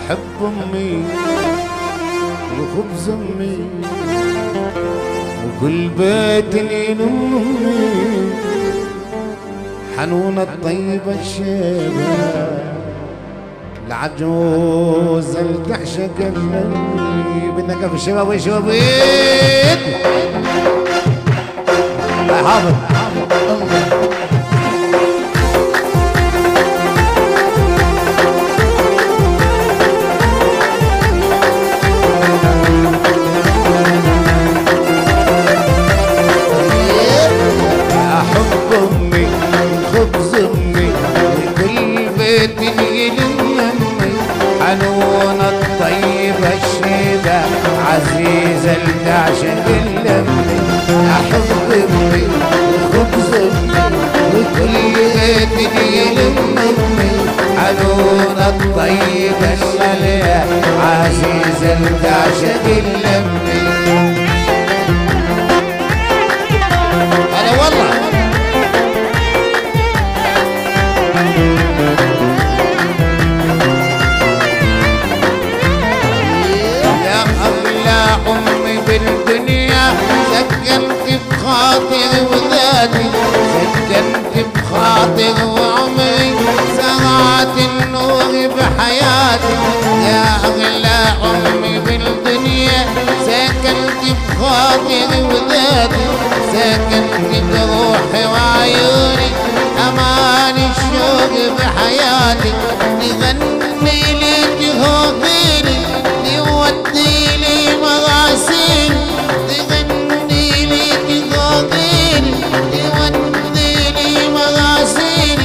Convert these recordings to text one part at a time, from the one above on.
أحب أمي وخبز أمي وكل بيت لين أمي حنونة الطيبة الشيبة العجوز الكحشة كلمي بدنا في الشباب والشبابيت يا حافظ حنونة الطيبة الشيبة عزيزة التعشق اللمي أحب أمي وخبز أمي وكل بيت يلم أمي حنونة الطيبة الشيبة عزيزة التعشق اللمي هلا والله بالدنيا سكنت بخاطري وذاتي سكنت بخاطري وعمري زرعت النور بحياتي يا أغلى أمي بالدنيا سكنت بخاطري وذاتي سكنت بروحي وعيوني أمان الشوق بحياتي تغني لي تهوضيني تودي لي مراسيل تغني لي تغاضيني تودي لي مراسيل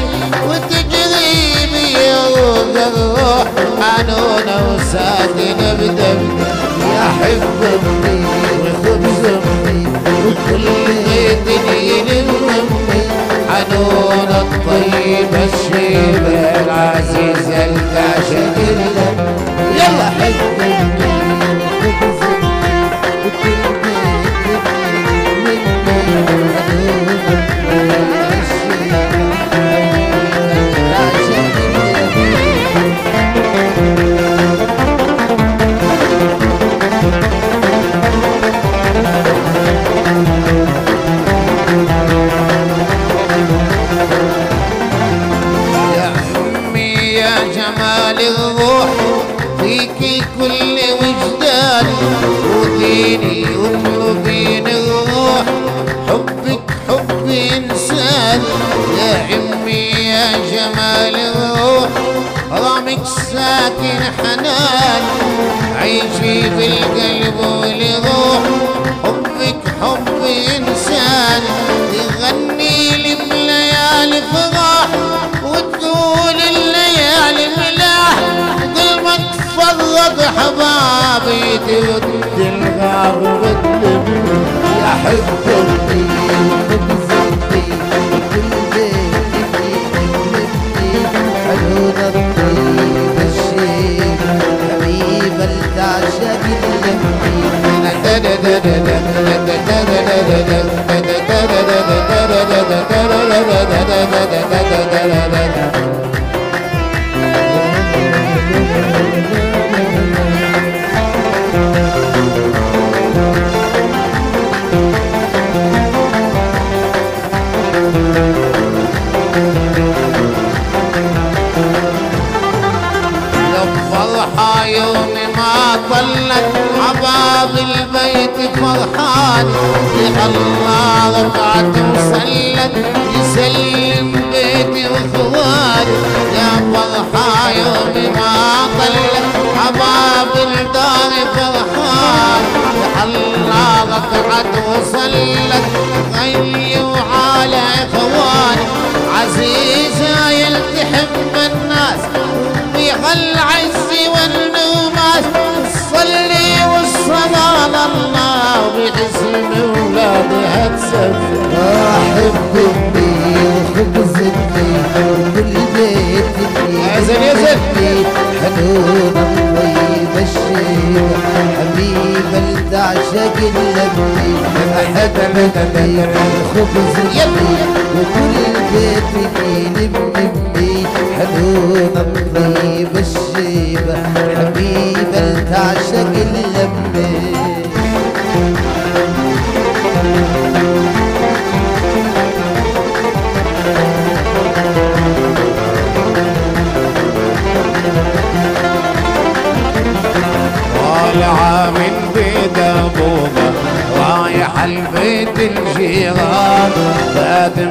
وتجري بي روح الروح حنونة وساكنة بدمي يا حب أمي وخبز أمي وكل بيت يلم أمي حنونة الطيبة الشيبة العزيزة التعشق اللمي يلا حب أمي الروح فيكي كل وجداني وديني واطلبين الروح حبك حب انسان يا عمي يا جمال الروح رامك ساكن حنان عيشي في القلب والروح حبك حب انسان تغني لي بليالي فرح وتقول الليالي ملاح قلبك فرق حبابي تود الغاب وتلم يا حب أمي وخبز أمي وكل بيت يلمني حنونة الطيبة الشيبة حبيبة التعشق اللمي الفرحة يوم ما طلت عباب البيت فرحان يا الله رفعت وسلت يسلم بيتي واخواني يا فرحة يوم ما طلت عباب الدار فرحان يا الله رفعت وسلت غني وعلى اخواني عزيزة يلتحب الناس بالعز والنومات صلي والصلاة لله وباسم ولادها تسبح أحب أمي وخبز أمي وكل بيت يلمني حنونة الطيبة الشيبة حبيبة التعشق اللمي أحب أمي وخبز أمي وكل بيت يلمني حنونة الطيبة الشيبة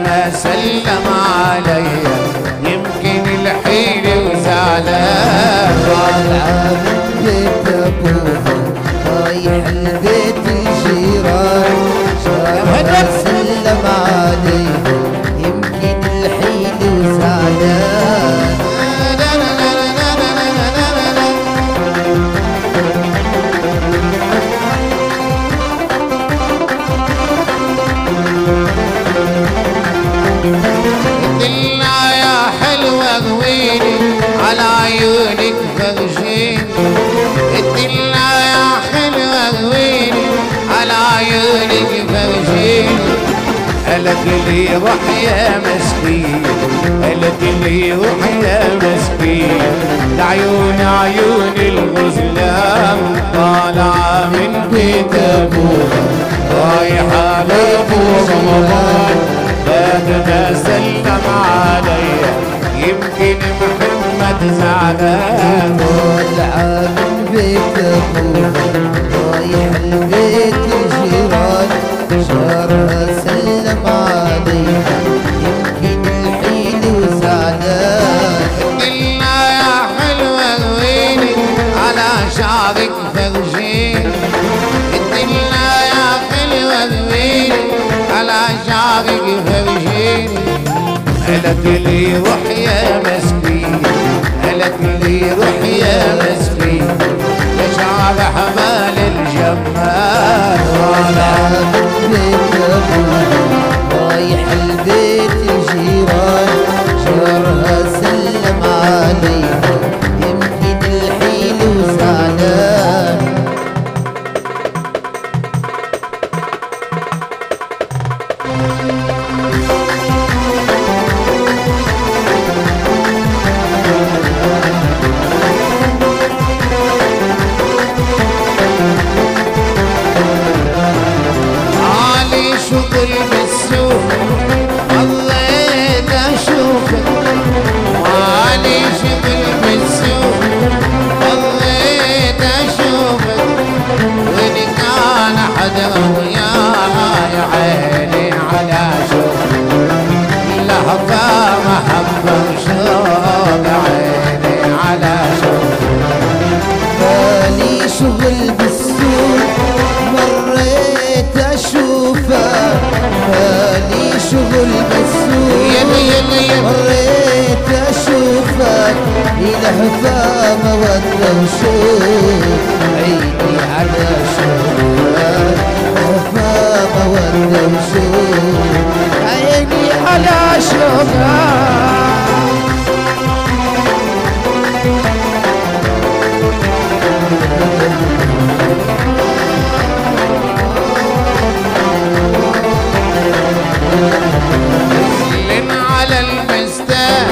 ما سلم علي يمكن الحين وزعلان. طالعة من بيت ابوها رايح البيت الجيران، شافها سلم عليه يمكن الحين وزعلان. قلنا يا حلوة غويني على عيونك فرجين، قلنا يا حلوة غويني على عيونك فرجين. قالت لي روح يا مسكين، قالت لي روح يا مسكين، لعيون عيون الغزلان طالعة من بيت ابوها رايحة لابو رمضان. بعد ما سلم علي يمكن محمد زعلان. طالعة من بيت ابوها رايح البيت الجيران، شارها سلم عليها يمكن الحين وزعلان. قلنا يا حلوة غويني على شعرك فرجين، قلنا يا حلوة غويني على شعرك فرجين. قالت لي روح يا مسكين، قالت لي روح يا مسكين، يا شعر حمال الجمال. طالعة من بيت ابوها رايح البيت الجيران، شارها سلم عليها يمكن الحين وزعلان. علي شغل بالسوق ضليت اشوفك، علي شغل بالسوق ضليت اشوفك، وان كان حدا وياي عيني على شوفك، لهفة محبة وشوق عيني على شوفك. مالي شغل بالسوق مريت اشوفه، مالي شغل بالسوق مريت اشوفك، لهفة مودة وشوق عيني على شوفك، لهفة مودة وشوق عيني على شوفك. مسلم على المستان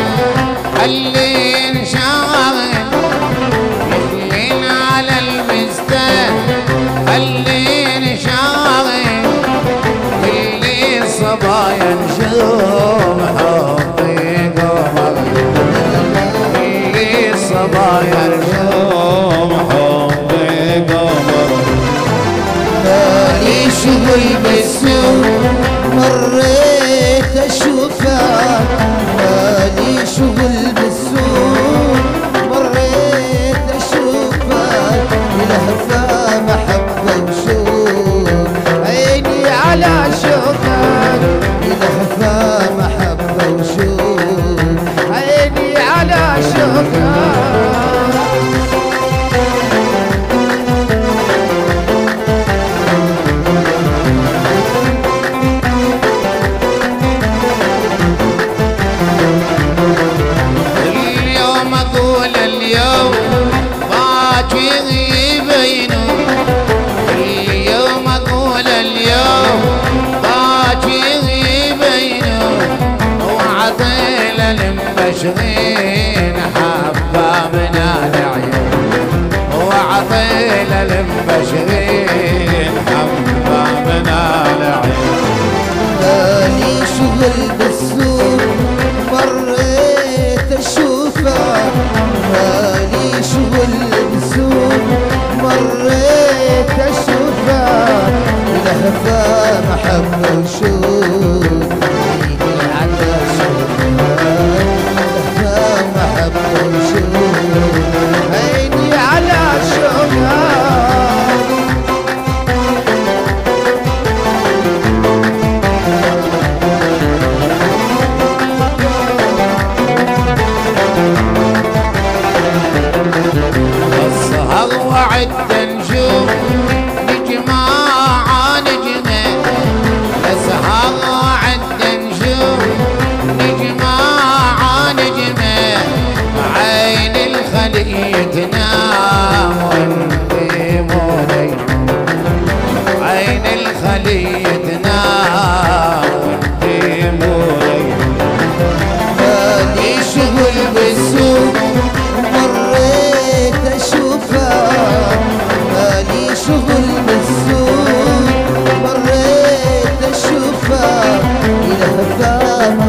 اللي انشغل، مسلم على المستان اللي انشغل، اللي صبايا نجوم حطي قمر، اللي صبايا نجوم حطي قمر. مالي شغل بالسوق مريت اشوفك، مالي شغل بالسوق مريت اشوفك، لهفة محبة وشوق عيني على شوفك، لهفة محبة وشوق عيني على شوفك. اليوم اقول اليوم باكر يبينوا، اليوم اقول اليوم باكر يبينوا، وعطيل المبشرين حبة من العيون، وعطيل المبشرين حبة من العيون. مالي شغل بالسوق مريت اشوفك، مالي شغل بالسوق مريت اشوفك، لهفة محبة وشوق عيني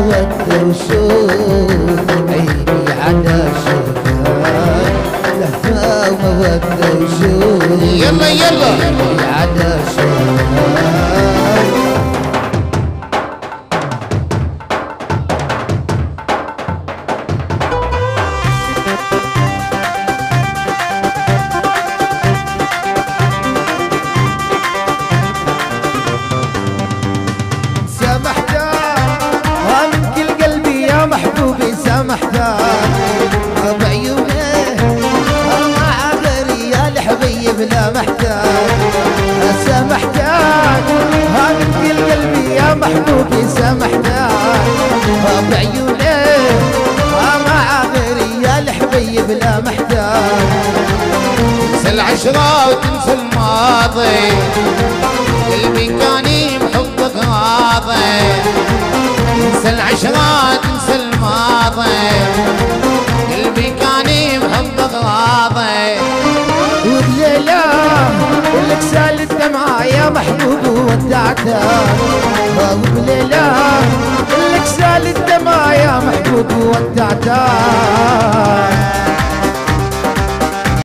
مودة وشوق عيني على شوفك لهفة ومودة وشوق يلا يلا عيني على شوفك لا محتاج سامحتك ها من كل قلبي يا محبوبي سامحتك بعيوني مع غيري يا الحبيب لا محتاج تنسى العشرة وتنسى الماضي قلبي كان بحبك راضي تنسى العشرة تنسى الماضي قلبي كان بحبك راضي وبليلة لك سال الدمعة يا محبوب ودعتك وبليلة لك سال الدمعة يا محبوب ودعتك